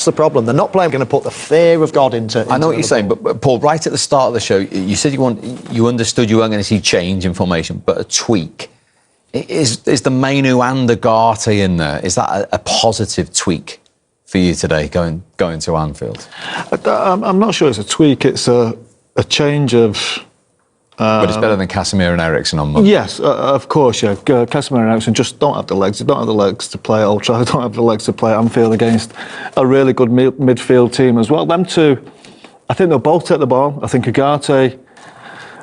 That's the problem. They're not going to put the fear of God into I know what you're saying, ball. but Paul, right at the start of the show, you said you understood you weren't going to see change in formation, but a tweak. Is the Mainu and the Garte in there? Is that a positive tweak for you today, going to Anfield? I'm not sure it's a tweak. It's a change of... But it's better than Casemiro and Eriksen on Monday. Yes, of course, yeah. Casemiro and Eriksen just don't have the legs. They don't have the legs to play at Old Trafford. They don't have the legs to play at Anfield against a really good midfield team as well. Them two, I think they'll both take the ball. I think Ugarte,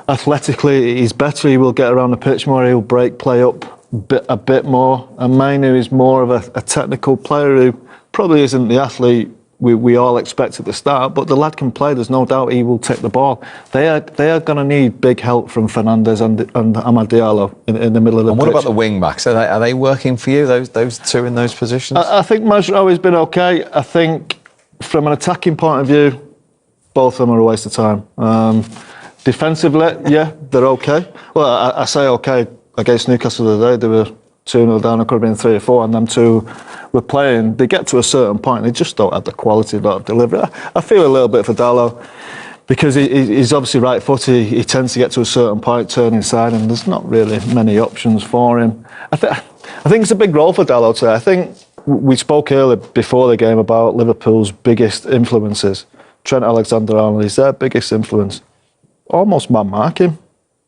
athletically, he's better. He will get around the pitch more. He'll break play up a bit more. And Mainu is more of a technical player who probably isn't the athlete we all expect at the start, but the lad can play. There's no doubt he will take the ball. They are going to need big help from Fernandes and Amad Diallo in the middle of the pitch. And what about the wing backs? Are they working for you? Those two in those positions? I think Mazraoui has been okay. I think from an attacking point of view, both of them are a waste of time. Defensively, yeah, they're okay. Well, I say okay. Against Newcastle the other day, they were 2-0 down. It could have been 3 or 4, and them two were playing. They get to a certain point, and they just don't have the quality of delivery. I feel a little bit for Dalot because he's obviously right-footed. He tends to get to a certain point, turn inside, and there's not really many options for him. I think it's a big role for Dalot today. I think we spoke earlier before the game about Liverpool's biggest influences. Trent Alexander-Arnold is their biggest influence. Almost man-mark him.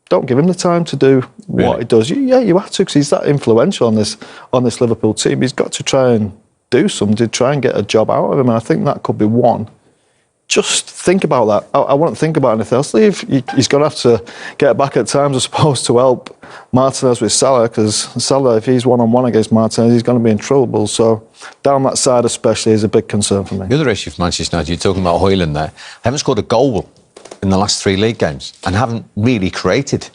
Don't give him the time to do what he does. Yeah, you have to, because he's that influential on this Liverpool team. He's got to try and do something, try and get a job out of him, and I think that could be one. Just think about that. I wouldn't think about anything else. He's going to have to get back at times, I suppose, to help Martinez with Salah, because Salah, if he's one-on-one against Martinez, he's going to be in trouble. So down that side especially is a big concern for me. The other issue for Manchester United, you're talking about Højlund there, they haven't scored a goal in the last 3 league games and haven't really created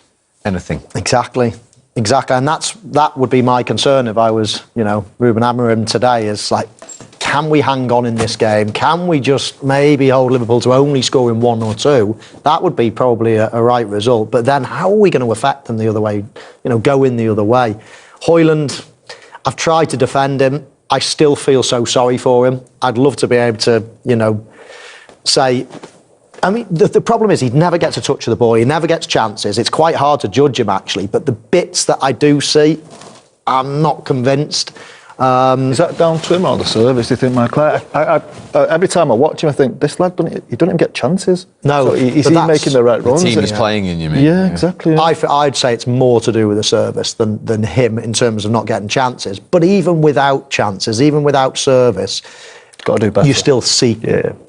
anything. Exactly, and that would be my concern if I was, Ruben Amorim today. Is like, can we hang on in this game? Can we just maybe hold Liverpool to only scoring 1 or 2? That would be probably a right result. But then how are we going to affect them the other way? Go in the other way. Højlund, I've tried to defend him. I still feel so sorry for him. I'd love to be able to, say... I mean, the problem is he never gets a touch of the ball. He never gets chances. It's quite hard to judge him, actually. But the bits that I do see, I'm not convinced. Is that down to him or the service, do you think, Michael? Every time I watch him, I think, this lad, he doesn't even get chances. No. So is he making the right runs? The team is playing in, you mean? Yeah, exactly. Yeah. I'd say it's more to do with the service than him in terms of not getting chances. But even without chances, even without service... Got to do better. You still see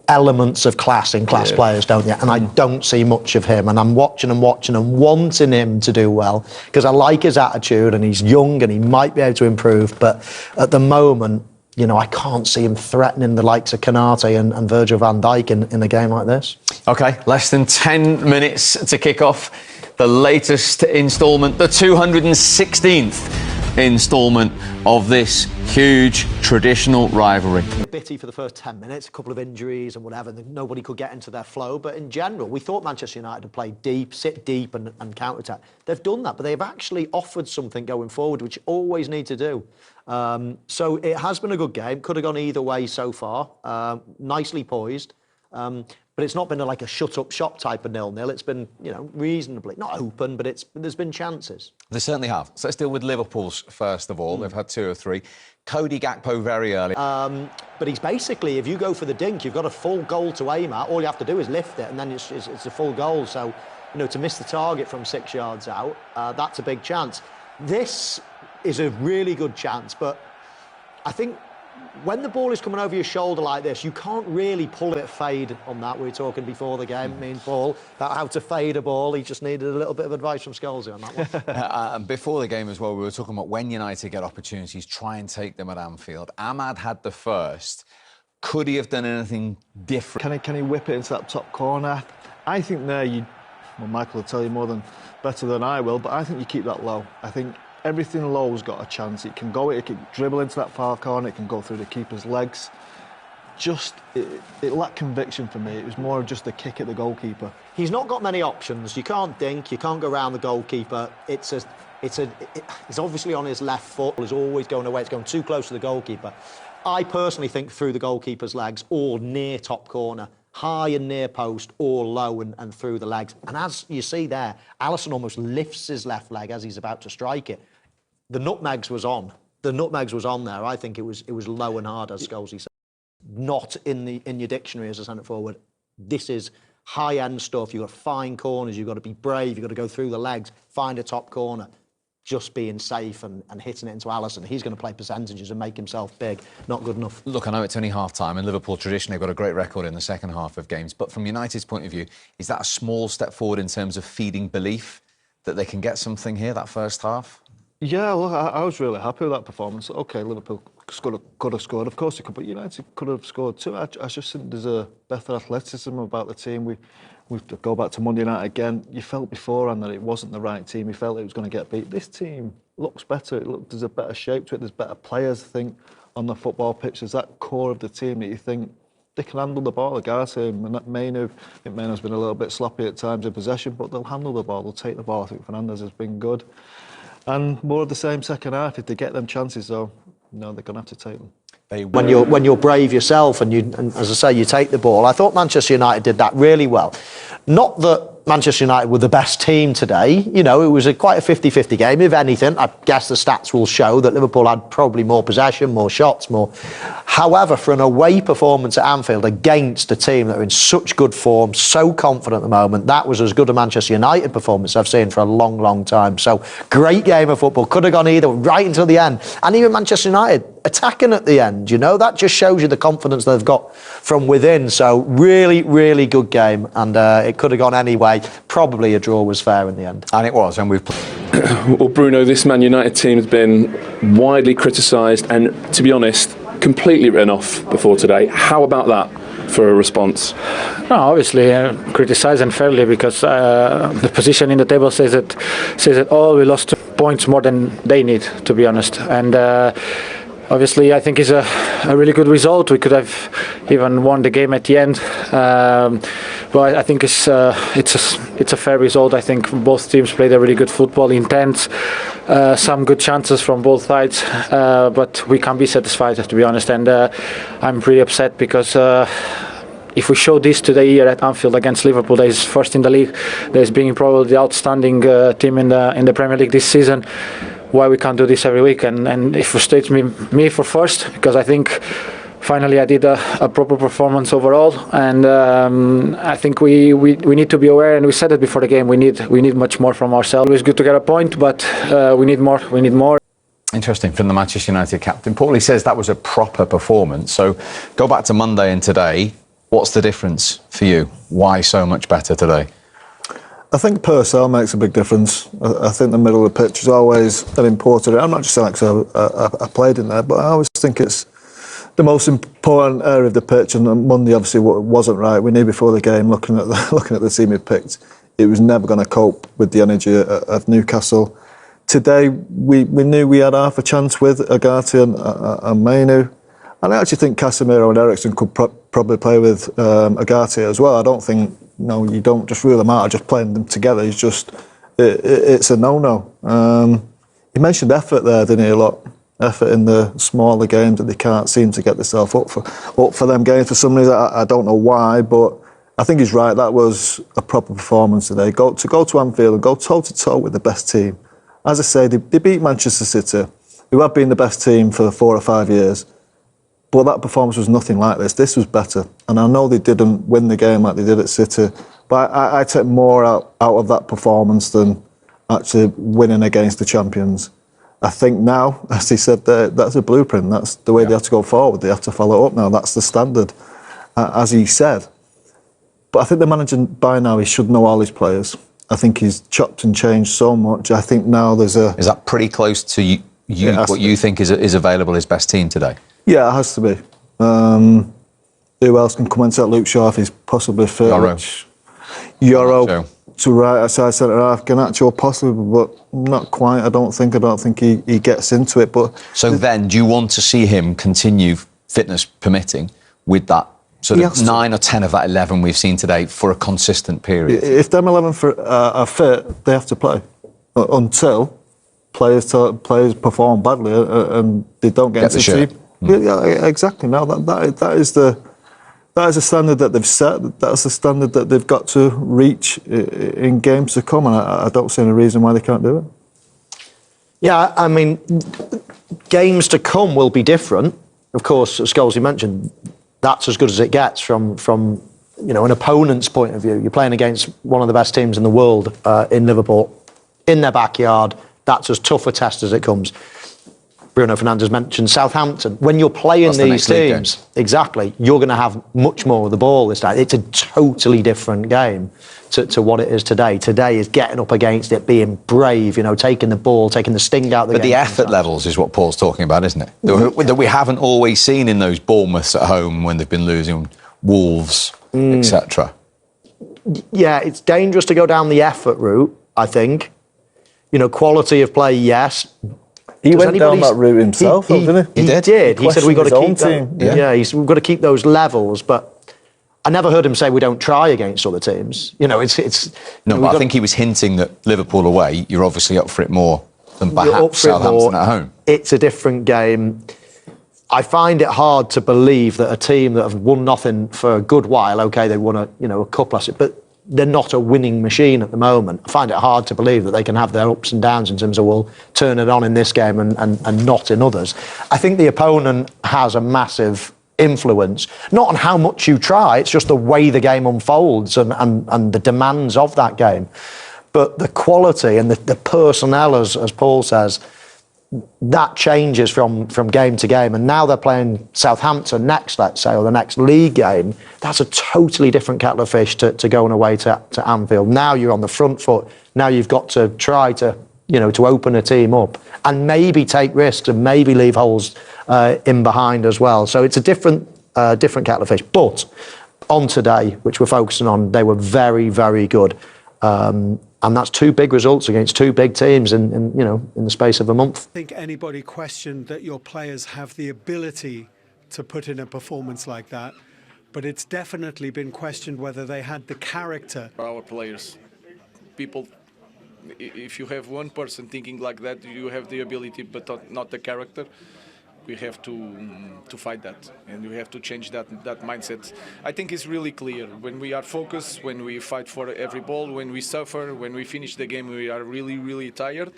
elements of class in class players, don't you? And I don't see much of him. And I'm watching and wanting him to do well because I like his attitude and he's young and he might be able to improve. But at the moment, I can't see him threatening the likes of Konate and Virgil van Dijk in a game like this. OK, less than 10 minutes to kick off the latest instalment, the 216th instalment of this huge traditional rivalry. Bitty for the first 10 minutes, a couple of injuries and whatever, nobody could get into their flow. But in general, we thought Manchester United had played deep, sit deep and counter-attack. They've done that, but they've actually offered something going forward, which you always need to do. So it has been a good game. Could have gone either way so far. Nicely poised. But it's not been like a shut-up shop type of 0-0. It's been, reasonably, not open, but there's been chances. They certainly have. So let's deal with Liverpool's first of all. They've had 2 or 3. Cody Gakpo very early. But he's basically, if you go for the dink, you've got a full goal to aim at. All you have to do is lift it, and then it's a full goal. So, to miss the target from 6 yards out, that's a big chance. This is a really good chance, but I think when the ball is coming over your shoulder like this, you can't really pull a bit of fade on that. We were talking before the game, me and Paul, about how to fade a ball. He just needed a little bit of advice from Scholesy on that one. And before the game as well, we were talking about when United get opportunities, try and take them at Anfield. Ahmad had the first. Could he have done anything different? Can he whip it into that top corner? I think there Michael will tell you better than I will, but I think you keep that low. I think everything low's got a chance. It can dribble into that far corner, it can go through the keeper's legs. It lacked conviction for me. It was more of just a kick at the goalkeeper. He's not got many options. You can't dink, you can't go around the goalkeeper. It's he's obviously on his left foot. He's always going away. It's going too close to the goalkeeper. I personally think through the goalkeeper's legs or near top corner, high and near post or low and through the legs. And as you see there, Alisson almost lifts his left leg as he's about to strike it. The nutmegs was on. The nutmegs was on there. I think it was low and hard, as Scholesy said. Not in your dictionary as a centre forward. This is high-end stuff. You've got to find corners. You've got to be brave. You've got to go through the legs, find a top corner. Just being safe and hitting it into Alisson. He's going to play percentages and make himself big. Not good enough. Look, I know it's only half-time, and Liverpool traditionally have got a great record in the second half of games, but from United's point of view, is that a small step forward in terms of feeding belief that they can get something here, that first half? Yeah, look, I was really happy with that performance. OK, Liverpool could have scored. Of course they could, but United could have scored too. I just think there's a better athleticism about the team. We go back to Monday night again. You felt beforehand that it wasn't the right team. You felt it was going to get beat. This team looks better. There's a better shape to it. There's better players, I think, on the football pitch. There's that core of the team that you think they can handle the ball. Agarty and Mainu, I think Mainu's been a little bit sloppy at times in possession, but they'll handle the ball. They'll take the ball. I think Fernandes has been good. And more of the same second half. If they get them chances, though, they're going to have to take them. When you're brave yourself and as I say, you take the ball. I thought Manchester United did that really well. Not that Manchester United were the best team today. You know, it was quite a 50-50 game. If anything, I guess the stats will show that Liverpool had probably more possession, more shots, more. However, for an away performance at Anfield against a team that are in such good form, so confident at the moment, that was as good a Manchester United performance I've seen for a long, long time. So, great game of football. Could have gone either, right until the end. And even Manchester United attacking at the end, you know, that just shows you the confidence they've got from within. So, really, really good game. And it could have gone anyway. Probably a draw was fair in the end. And it was, and we've... Well, Bruno, this Man United team has been widely criticised and, to be honest, completely written off before today. How about that for a response? No, obviously criticised unfairly because the position in the table says it all. We lost 2 points more than they need, to be honest. And obviously, I think it's a really good result. We could have even won the game at the end. But I think it's a fair result. I think both teams played a really good football, intense, some good chances from both sides. But we can't be satisfied, to be honest. And I'm pretty upset because if we show this today here at Anfield against Liverpool, that is first in the league, that is being probably the outstanding team in the Premier League this season. Why we can't do this every week, and it frustrates me for first because I think finally I did a proper performance overall, and I think we need to be aware, and we said it before the game, we need much more from ourselves. It's good to get a point, but we need more. Interesting from the Manchester United captain. Paulie says that was a proper performance. So go back to Monday and today. What's the difference for you? Why so much better today? I think personnel makes a big difference. I think the middle of the pitch is always an important. I'm not just saying because I played in there, but I always think it's the most important area of the pitch. And on Monday, obviously, wasn't right. We knew before the game, looking at the team we picked, it was never going to cope with the energy of Newcastle. Today, we knew we had half a chance with Agarty and Mainu. And I actually think Casemiro and Eriksen could probably play with Agarty as well. I don't think, you don't just rule them out, just playing them together. It's a no-no. You mentioned effort there, didn't you, a lot? Effort in the smaller games that they can't seem to get themselves up for them games for some reason. I don't know why, but I think he's right. That was a proper performance today. To go to Anfield and go toe-to-toe with the best team. As I say, they beat Manchester City, who have been the best team for 4 or 5 years. But that performance was nothing like this. This was better. And I know they didn't win the game like they did at City, but I take more out of that performance than actually winning against the champions. I think now, as he said, that's a blueprint. That's the way they have to go forward. They have to follow up now. That's the standard, as he said. But I think the manager, by now, he should know all his players. I think he's chopped and changed so much. I think now there's a... Is that pretty close to what you think is available, his best team today? Yeah, it has to be. Who else can come into that? Luke Shaw, if he's possibly fit. Euro to right outside centre half. Garnacho possibly, but not quite. I don't think he gets into it. But so then, do you want to see him continue, fitness permitting, with that sort of 9 or 10 of that 11 we've seen today for a consistent period? If them 11 are fit, they have to play until players perform badly and they don't get into the shirt. team. Yeah, exactly. No, that is the standard that they've set. That's the standard that they've got to reach in games to come, and I don't see any reason why they can't do it. Yeah, I mean, games to come will be different. Of course, as Scholes, you mentioned, that's as good as it gets from an opponent's point of view. You're playing against one of the best teams in the world in Liverpool, in their backyard. That's as tough a test as it comes. Bruno Fernandes mentioned Southampton. When you're playing these teams, exactly, you're going to have much more of the ball this time. It's a totally different game to what it is today. Today is getting up against it, being brave, taking the ball, taking the sting out of the game. But the effort levels is what Paul's talking about, isn't it? That we haven't always seen in those Bournemouths at home when they've been losing, Wolves, etc. Yeah, it's dangerous to go down the effort route, I think. Quality of play, yes. He went down that route himself, didn't he? He did. He said we've got to keep team. we've got to keep those levels, but I never heard him say we don't try against other teams. It's no, but I think he was hinting that Liverpool away, you're obviously up for it more than perhaps Southampton at home. It's a different game. I find it hard to believe that a team that have won nothing for a good while, okay, they won a cup last year, but they're not a winning machine at the moment. I find it hard to believe that they can have their ups and downs in terms of, we'll turn it on in this game and not in others. I think the opponent has a massive influence, not on how much you try, it's just the way the game unfolds and the demands of that game. But the quality and the personnel, as Paul says, that changes from game to game. And now they're playing Southampton next, let's say, or the next league game. That's a totally different kettle of fish to going away to Anfield. Now you're on the front foot. Now you've got to try to open a team up and maybe take risks and maybe leave holes in behind as well. So it's a different kettle of fish. But on today, which we're focusing on, they were very, very good. And that's two big results against two big teams in the space of a month. I think anybody questioned that your players have the ability to put in a performance like that, but it's definitely been questioned whether they had the character. Our players, people, if you have one person thinking like that, you have the ability but not the character. We have to fight that, and we have to change that mindset. I think it's really clear when we are focused, when we fight for every ball, when we suffer, when we finish the game, we are really, really tired.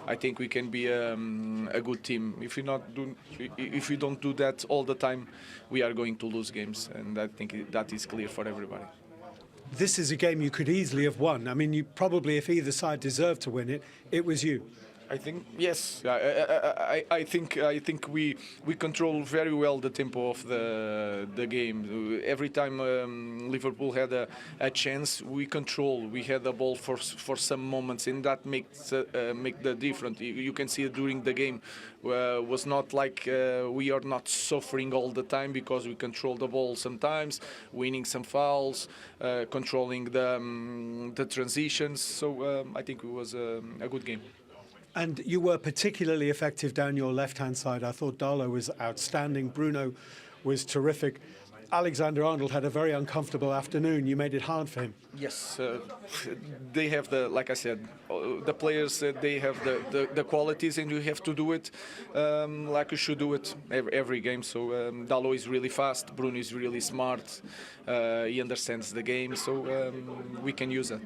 I think we can be a good team. If we don't do that all the time, we are going to lose games, and I think that is clear for everybody. This is a game you could easily have won. I mean, you probably, if either side deserved to win it, it was you. I think yes. I think we control very well the tempo of the game. Every time Liverpool had a chance, we control. We had the ball for some moments, and that make the difference. You can see it during the game. Was not like we are not suffering all the time because we control the ball sometimes, winning some fouls, controlling the transitions. So I think it was a good game. And you were particularly effective down your left-hand side. I thought Darlow was outstanding. Bruno was terrific. Alexander-Arnold had a very uncomfortable afternoon. You made it hard for him. Yes, they have like I said, the players, they have the qualities, and you have to do it like you should do it every game. So Darlow is really fast. Bruno is really smart. He understands the game, so we can use it.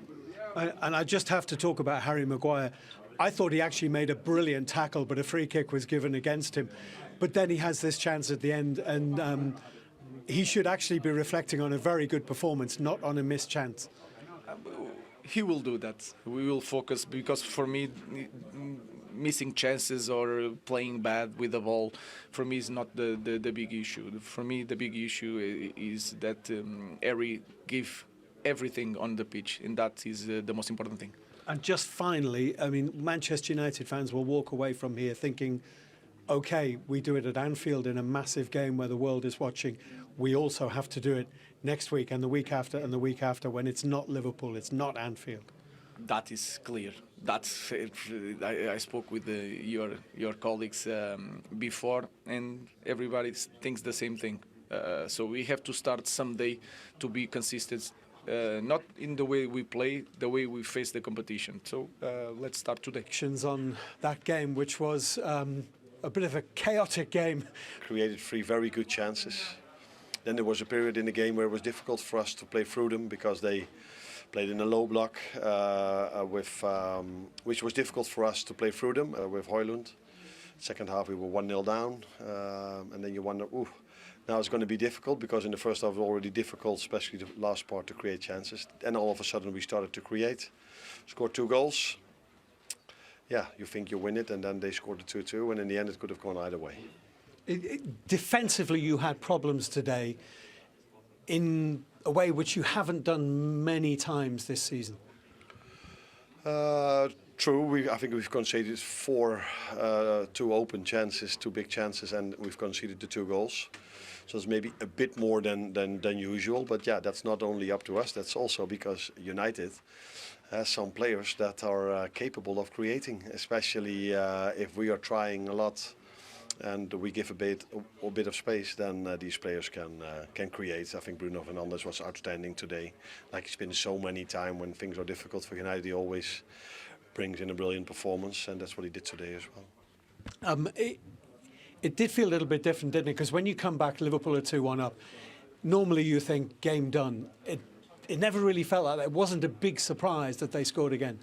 And I just have to talk about Harry Maguire. I thought he actually made a brilliant tackle, but a free kick was given against him. But then he has this chance at the end, and he should actually be reflecting on a very good performance, not on a missed chance. He will do that. We will focus, because for me, missing chances or playing bad with the ball, for me, is not the big issue. For me, the big issue is that Harry give everything on the pitch, and that is the most important thing. And just finally, I mean, Manchester United fans will walk away from here thinking, OK, we do it at Anfield in a massive game where the world is watching. We also have to do it next week and the week after and the week after, when it's not Liverpool, it's not Anfield. That is clear. That's I spoke with your colleagues before, and everybody thinks the same thing. So we have to start someday to be consistent not in the way we play, the way we face the competition. So let's start today. On that game, which was a bit of a chaotic game. Created 3 very good chances. Then there was a period in the game where it was difficult for us to play through them because they played in a low block, which was difficult for us to play through them with Højlund. Second half we were 1-0 down, and then you wonder, now it's going to be difficult because in the first half it was already difficult, especially the last part, to create chances. Then all of a sudden we started to create, scored 2 goals. Yeah, you think you win it, and then they scored the 2-2, and in the end it could have gone either way. Defensively, you had problems today in a way which you haven't done many times this season. True, I think we've conceded 4 2 open chances, 2 big chances, and we've conceded the 2 goals. So it's maybe a bit more than usual, but yeah, that's not only up to us, that's also because United has some players that are capable of creating, especially if we are trying a lot and we give a bit of space, then these players can create. I think Bruno Fernandes was outstanding today. Like he's been so many times when things are difficult for United, he always brings in a brilliant performance, and that's what he did today as well. It did feel a little bit different, didn't it? Because when you come back, Liverpool are 2-1 up, normally you think game done. It never really felt like that. It wasn't a big surprise that they scored again.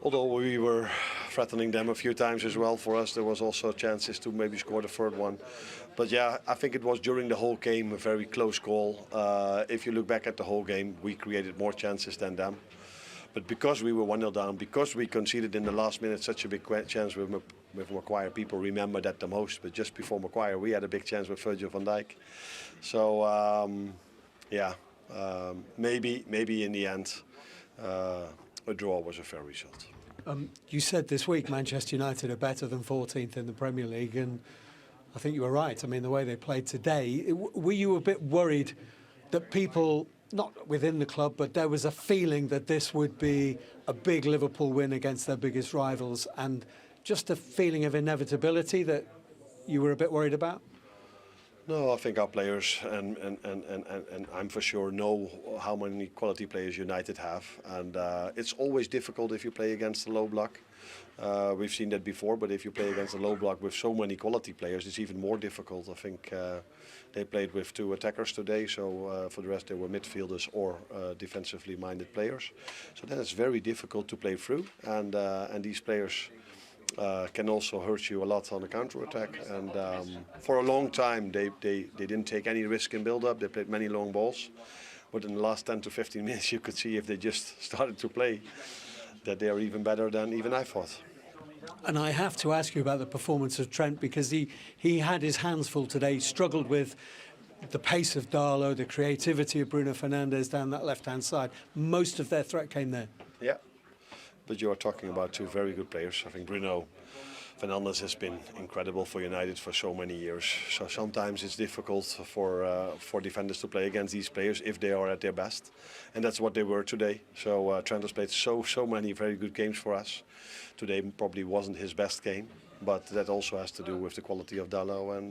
Although we were threatening them a few times as well, for us there was also chances to maybe score the 3rd one. But yeah, I think it was during the whole game a very close call. If you look back at the whole game, we created more chances than them. But because we were 1-0 down, because we conceded in the last minute such a big chance with Maguire, people remember that the most. But just before Maguire, we had a big chance with Virgil van Dijk. So maybe in the end, a draw was a fair result. You said this week Manchester United are better than 14th in the Premier League, and I think you were right. I mean, the way they played today, were you a bit worried that people, not within the club, but there was a feeling that this would be a big Liverpool win against their biggest rivals, and just a feeling of inevitability that you were a bit worried about? No, I think our players and I'm for sure know how many quality players United have, and it's always difficult if you play against a low block. We've seen that before, but if you play against a low block with so many quality players, it's even more difficult. I think they played with 2 attackers today, so for the rest they were midfielders or defensively minded players. So then it's very difficult to play through, and these players can also hurt you a lot on the counter-attack. And for a long time they didn't take any risk in build-up. They played many long balls, but in the last 10 to 15 minutes you could see, if they just started to play, that they are even better than even I thought. And I have to ask you about the performance of Trent, because he had his hands full today. He struggled with the pace of Darlow, the creativity of Bruno Fernandes down that left-hand side. Most of their threat came there. Yeah, but you are talking about 2 very good players. I think Bruno Fernandes has been incredible for United for so many years. So sometimes it's difficult for defenders to play against these players if they are at their best, and that's what they were today. So Trent has played so many very good games for us. Today probably wasn't his best game, but that also has to do with the quality of Darlow and